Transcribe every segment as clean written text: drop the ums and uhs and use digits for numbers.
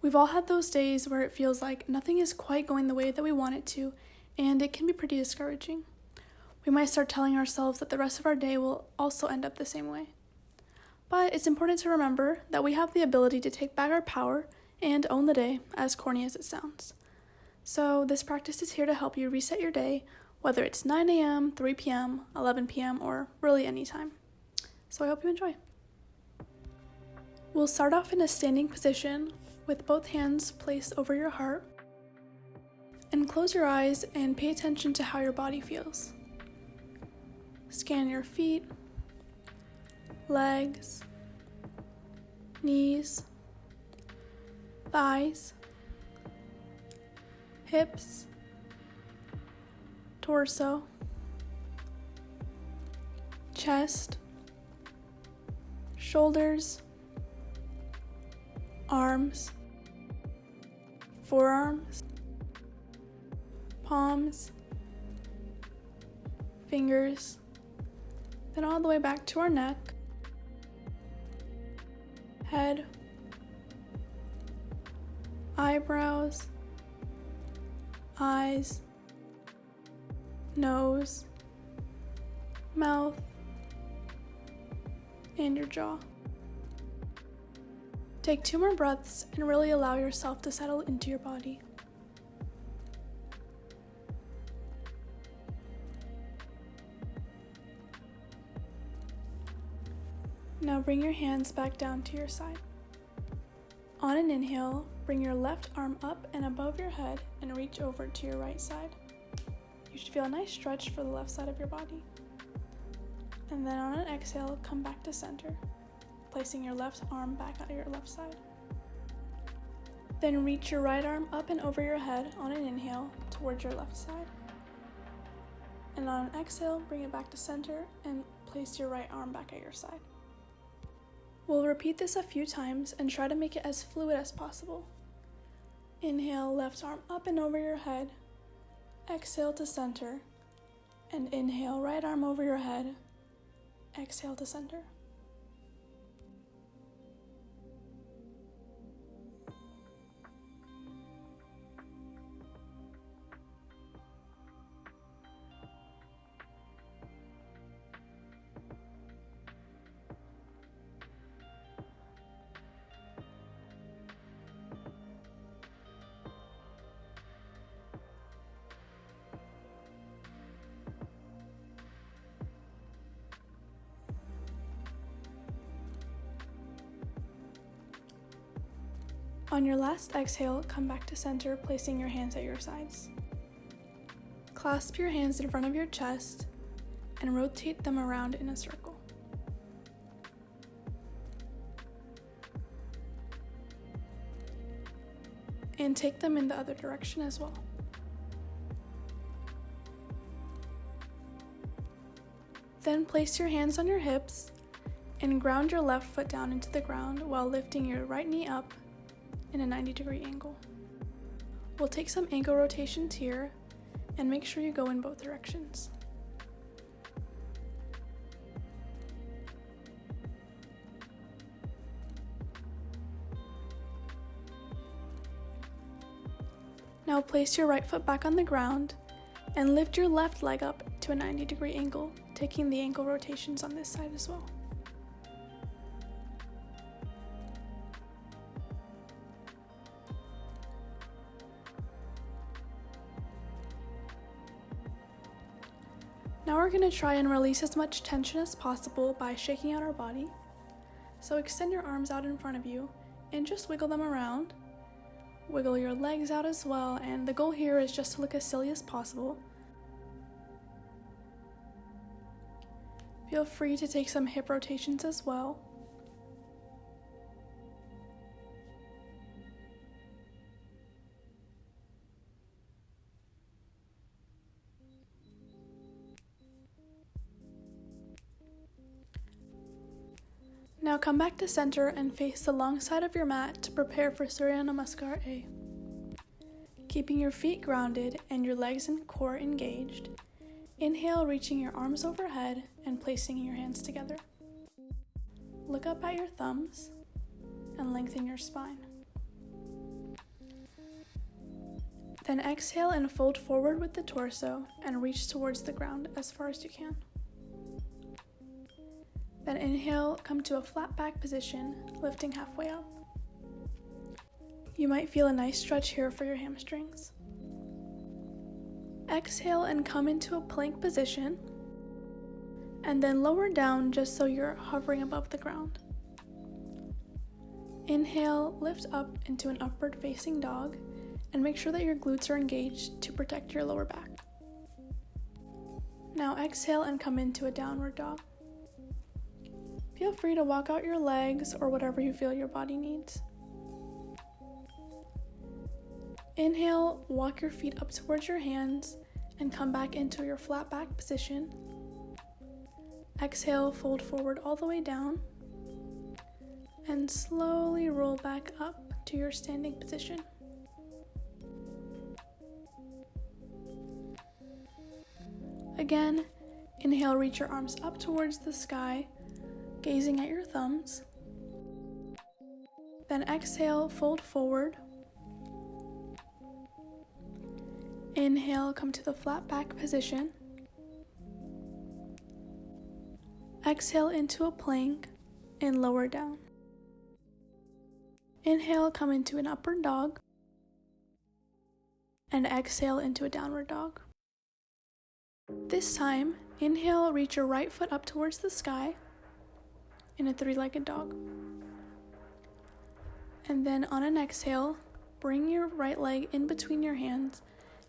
We've all had those days where it feels like nothing is quite going the way that we want it to, and it can be pretty discouraging. We might start telling ourselves that the rest of our day will also end up the same way. But it's important to remember that we have the ability to take back our power and own the day, as corny as it sounds. So this practice is here to help you reset your day, whether it's 9 a.m., 3 p.m., 11 p.m., or really any time. So I hope you enjoy. We'll start off in a standing position with both hands placed over your heart, and close your eyes and pay attention to how your body feels. Scan your feet, legs, knees, thighs, hips, torso, chest, shoulders, arms, forearms, palms, fingers, then all the way back to our neck, head, eyebrows, eyes, nose, mouth, and your jaw. Take 2 more breaths and really allow yourself to settle into your body. Now bring your hands back down to your side. On an inhale, bring your left arm up and above your head and reach over to your right side. You should feel a nice stretch for the left side of your body. And then on an exhale, come back to center, placing your left arm back at your left side. Then reach your right arm up and over your head on an inhale towards your left side. And on an exhale, bring it back to center and place your right arm back at your side. We'll repeat this a few times and try to make it as fluid as possible. Inhale, left arm up and over your head. Exhale to center. And inhale, right arm over your head. Exhale to center. On your last exhale, come back to center, placing your hands at your sides. Clasp your hands in front of your chest and rotate them around in a circle. And take them in the other direction as well. Then place your hands on your hips and ground your left foot down into the ground while lifting your right knee up in a 90-degree angle. We'll take some ankle rotations here and make sure you go in both directions. Now place your right foot back on the ground and lift your left leg up to a 90-degree angle, taking the ankle rotations on this side as well. Now we're going to try and release as much tension as possible by shaking out our body. So extend your arms out in front of you and just wiggle them around. Wiggle your legs out as well, and the goal here is just to look as silly as possible. Feel free to take some hip rotations as well. Now come back to center and face the long side of your mat to prepare for Surya Namaskar A. Keeping your feet grounded and your legs and core engaged, inhale, reaching your arms overhead and placing your hands together. Look up at your thumbs and lengthen your spine. Then exhale and fold forward with the torso and reach towards the ground as far as you can. Then inhale, come to a flat back position, lifting halfway up. You might feel a nice stretch here for your hamstrings. Exhale and come into a plank position, and then lower down just so you're hovering above the ground. Inhale, lift up into an upward facing dog, and make sure that your glutes are engaged to protect your lower back. Now exhale and come into a downward dog. Feel free to walk out your legs or whatever you feel your body needs. Inhale, walk your feet up towards your hands and come back into your flat back position. Exhale, fold forward all the way down and slowly roll back up to your standing position. Again, inhale, reach your arms up towards the sky, gazing at your thumbs. Then exhale, fold forward. Inhale, come to the flat back position. Exhale into a plank and lower down. Inhale, come into an upward dog. And exhale into a downward dog. This time, inhale, reach your right foot up towards the sky in a three-legged dog. And then on an exhale, bring your right leg in between your hands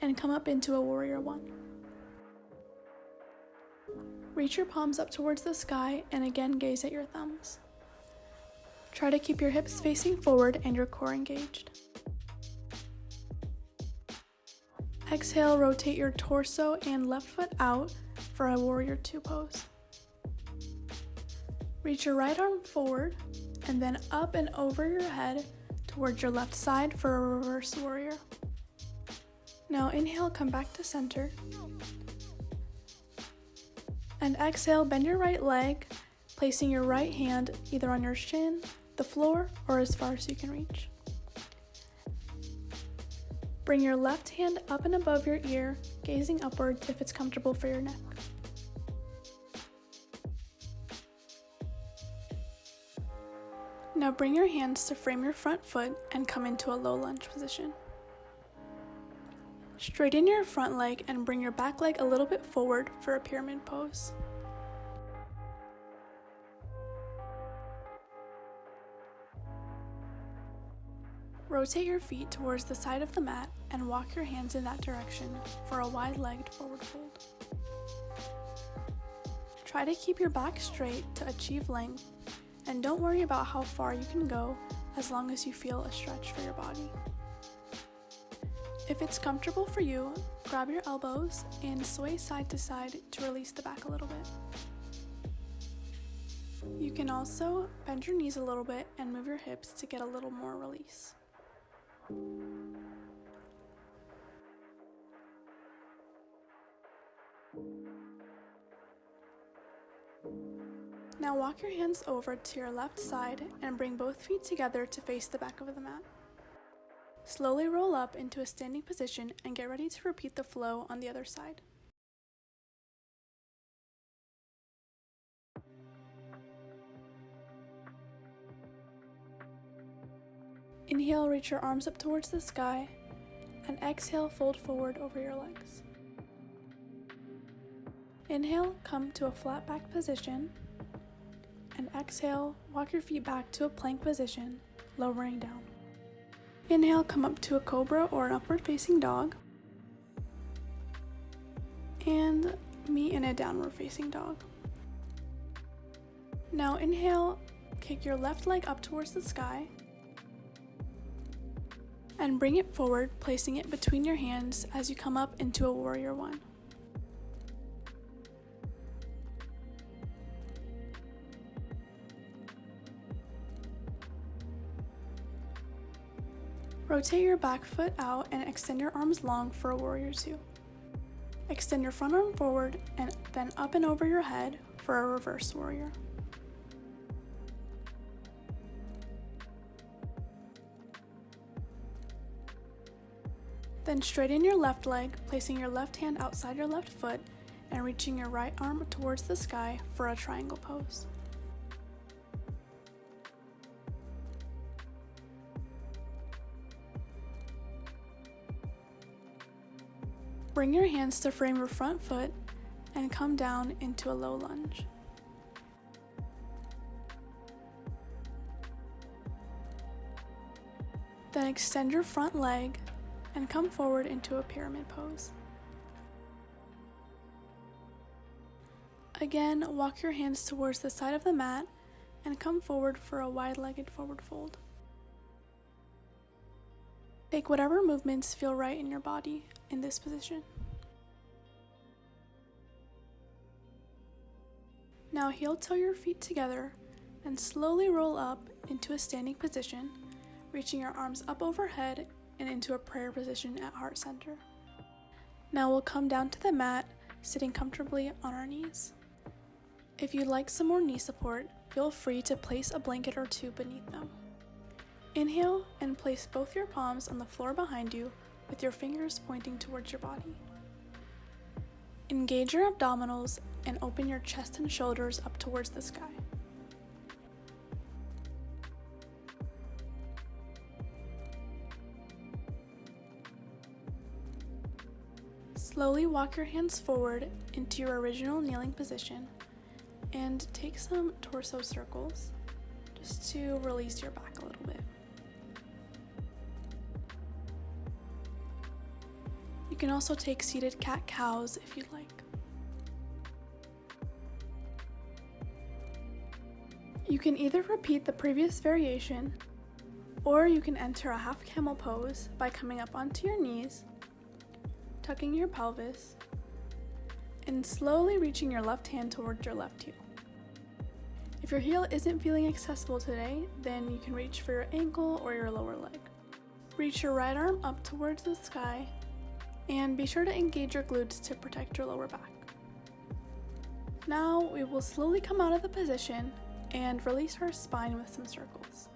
and come up into a warrior one. Reach your palms up towards the sky and again gaze at your thumbs. Try to keep your hips facing forward and your core engaged. Exhale, rotate your torso and left foot out for a warrior two pose. Reach your right arm forward and then up and over your head towards your left side for a reverse warrior. Now inhale, come back to center. And exhale, bend your right leg, placing your right hand either on your shin, the floor, or as far as you can reach. Bring your left hand up and above your ear, gazing upwards if it's comfortable for your neck. Now bring your hands to frame your front foot and come into a low lunge position. Straighten your front leg and bring your back leg a little bit forward for a pyramid pose. Rotate your feet towards the side of the mat and walk your hands in that direction for a wide-legged forward fold. Try to keep your back straight to achieve length, and don't worry about how far you can go as long as you feel a stretch for your body. If it's comfortable for you, grab your elbows and sway side to side to release the back a little bit. You can also bend your knees a little bit and move your hips to get a little more release. Now walk your hands over to your left side and bring both feet together to face the back of the mat. Slowly roll up into a standing position and get ready to repeat the flow on the other side. Inhale, reach your arms up towards the sky, and exhale, fold forward over your legs. Inhale, come to a flat back position, and exhale, walk your feet back to a plank position, lowering down. Inhale, come up to a cobra or an upward facing dog, and meet in a downward facing dog. Now inhale, kick your left leg up towards the sky, and bring it forward, placing it between your hands as you come up into a warrior one. Rotate your back foot out and extend your arms long for a warrior two. Extend your front arm forward and then up and over your head for a reverse warrior. Then straighten your left leg, placing your left hand outside your left foot and reaching your right arm towards the sky for a triangle pose. Bring your hands to frame your front foot and come down into a low lunge. Then extend your front leg and come forward into a pyramid pose. Again, walk your hands towards the side of the mat and come forward for a wide-legged forward fold. Take whatever movements feel right in your body in this position. Now heel-toe your feet together and slowly roll up into a standing position, reaching your arms up overhead and into a prayer position at heart center. Now we'll come down to the mat, sitting comfortably on our knees. If you'd like some more knee support, feel free to place a blanket or two beneath them. Inhale and place both your palms on the floor behind you with your fingers pointing towards your body. Engage your abdominals and open your chest and shoulders up towards the sky. Slowly walk your hands forward into your original kneeling position and take some torso circles just to release your back a little bit. You can also take seated cat-cows if you'd like. You can either repeat the previous variation, or you can enter a half camel pose by coming up onto your knees, tucking your pelvis, and slowly reaching your left hand towards your left heel. If your heel isn't feeling accessible today, then you can reach for your ankle or your lower leg. Reach your right arm up towards the sky, and be sure to engage your glutes to protect your lower back. Now we will slowly come out of the position and release our spine with some circles.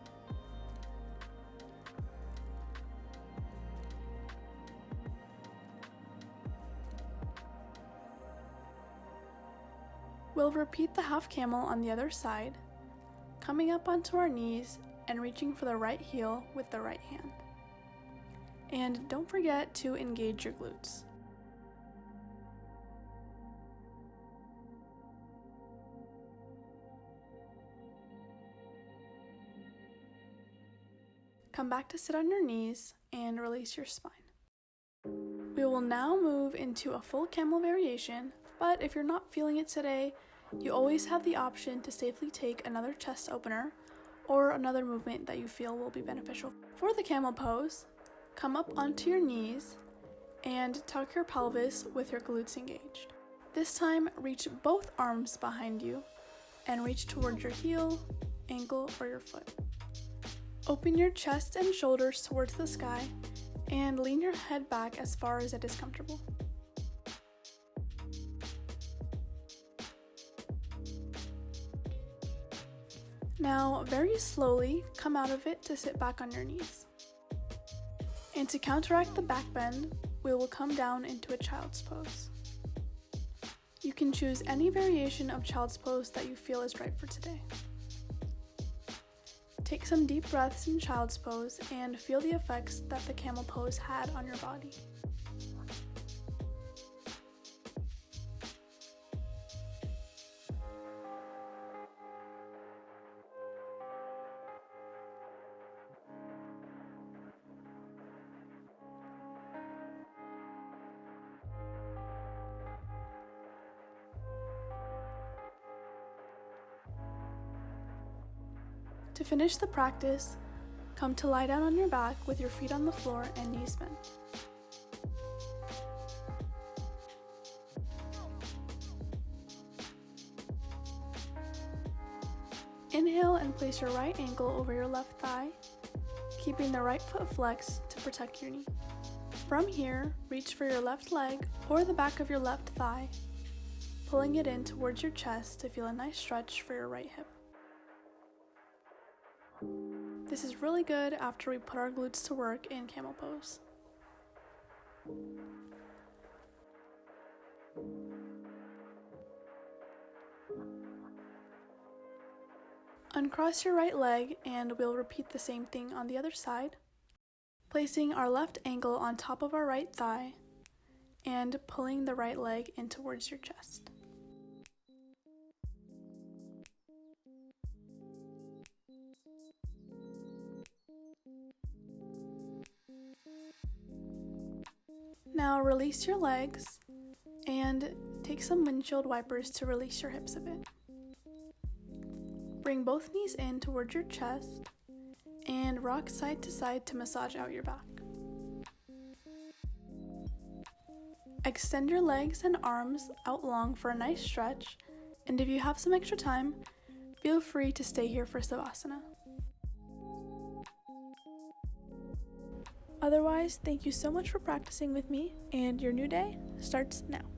We'll repeat the half camel on the other side, coming up onto our knees and reaching for the right heel with the right hand. And don't forget to engage your glutes. Come back to sit on your knees and release your spine. We will now move into a full camel variation, but if you're not feeling it today, you always have the option to safely take another chest opener or another movement that you feel will be beneficial. For the camel pose, come up onto your knees and tuck your pelvis with your glutes engaged. This time, reach both arms behind you and reach towards your heel, ankle, or your foot. Open your chest and shoulders towards the sky and lean your head back as far as it is comfortable. Now, very slowly, come out of it to sit back on your knees. And to counteract the back bend, we will come down into a child's pose. You can choose any variation of child's pose that you feel is right for today. Take some deep breaths in child's pose and feel the effects that the camel pose had on your body. To finish the practice, come to lie down on your back with your feet on the floor and knees bent. Inhale and place your right ankle over your left thigh, keeping the right foot flexed to protect your knee. From here, reach for your left leg or the back of your left thigh, pulling it in towards your chest to feel a nice stretch for your right hip. This is really good after we put our glutes to work in camel pose. Uncross your right leg and we'll repeat the same thing on the other side, placing our left ankle on top of our right thigh and pulling the right leg in towards your chest. Now release your legs and take some windshield wipers to release your hips a bit. Bring both knees in towards your chest and rock side to side to massage out your back. Extend your legs and arms out long for a nice stretch, and if you have some extra time, feel free to stay here for Savasana. Otherwise, thank you so much for practicing with me, and your new day starts now.